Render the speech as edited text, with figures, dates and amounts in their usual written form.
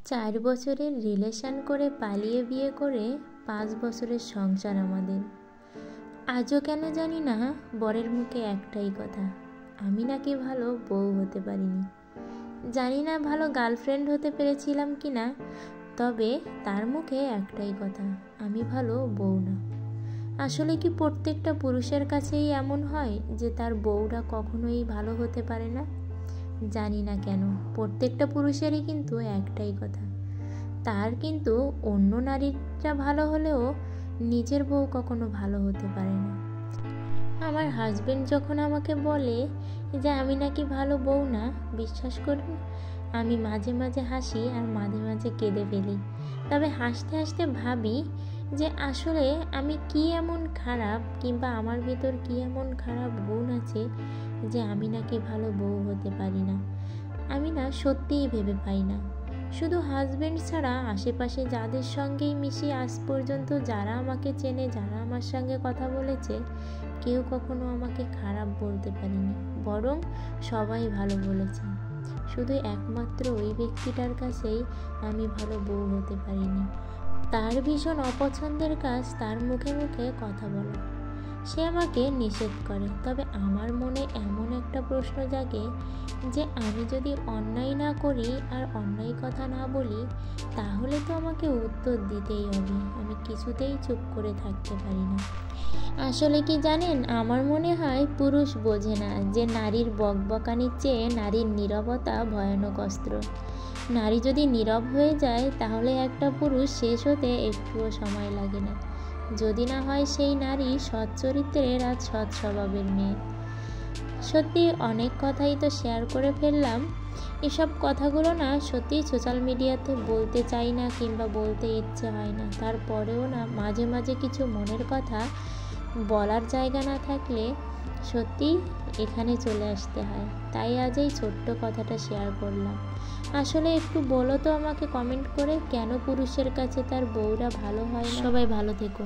4 বছরের রিলেশন করে পালিয়ে বিয়ে করে 5 বছরের সংসার আমাদের। আজও কেন জানি না বরের মুখে একটাই কথা, আমি নাকি ভালো বউ হতে পারিনি। জানি না ভালো গার্লফ্রেন্ড হতে পেরেছিলাম কি না, তবে তার মুখে একটাই কথা, আমি ভালো বউ না। আসলে কি প্রত্যেকটা পুরুষের কাছেই এমন হয় যে তার বউরা কখনোই ভালো হতে পারে না? জানি না কেন প্রত্যেকটা পুরুষেরই কিন্তু একটাই কথা, তার কিন্তু অন্য নারীরা ভালো হলেও নিজের বউ কখনো ভালো হতে পারে না। আমার হাজবেন্ড যখন আমাকে বলে যে আমি নাকি ভালো বউ না, বিশ্বাস করুন আমি মাঝে মাঝে হাসি আর মাঝে মাঝে কেঁদে ফেলি। তবে হাসতে হাসতে ভাবি যে আসলে আমি কি এমন খারাপ, কিংবা আমার ভিতর কি এমন খারাপ গুণ আছে যে আমি নাকি ভালো বউ হতে পারি না। আমি না সত্যিই ভেবে পাই না। শুধু হাজবেন্ড ছাড়া আশেপাশে যাদের সঙ্গেই মিশি আজ পর্যন্ত, যারা আমাকে চেনে, যারা আমার সঙ্গে কথা বলেছে, কেউ কখনো আমাকে খারাপ বলতে পারেনি, বরং সবাই ভালো বলেছে। শুধু একমাত্র ওই ব্যক্তিটার কাছেই আমি ভালো বউ হতে পারিনি। তার ভীষণ অপছন্দের কাজ তার মুখে মুখে কথা বলা। সে আমাকে নিষেধ করে, তবে আমার মনে এমন একটা প্রশ্ন জাগে যে আমি যদি অন্যায় না করি আর অন্যায় কথা না বলি, তাহলে তো আমাকে উত্তর দিতেই হবে। আমি কিছুতেই চুপ করে থাকতে পারি না। আসলে কি জানেন, আমার মনে হয় পুরুষ বোঝে না যে নারীর বকবকানির চেয়ে নারীর নীরবতা ভয়ানক অস্ত্র। নারী যদি নীরব হয়ে যায় তাহলে একটা পুরুষ শেষ হতে একটুও সময় লাগে না, যদি না হয় সেই নারী সৎ চরিত্রের আর সৎ স্বভাবের মেয়ে। সত্যি অনেক কথাই তো শেয়ার করে ফেললাম। এসব কথাগুলো না সত্যিই সোশ্যাল মিডিয়াতে বলতে চাই না, কিংবা বলতে ইচ্ছে হয় না। তারপরেও না মাঝে মাঝে কিছু মনের কথা বলার জায়গা না থাকলে সত্যি এখানে চলে আসতে হয়। তাই আজ এই ছোট্ট কথাটা শেয়ার করলাম। আসলে একটু বলো তো আমাকে কমেন্ট করে, কেন পুরুষের কাছে তার বউরা ভালো হয় না? সবাই ভালো থেকো।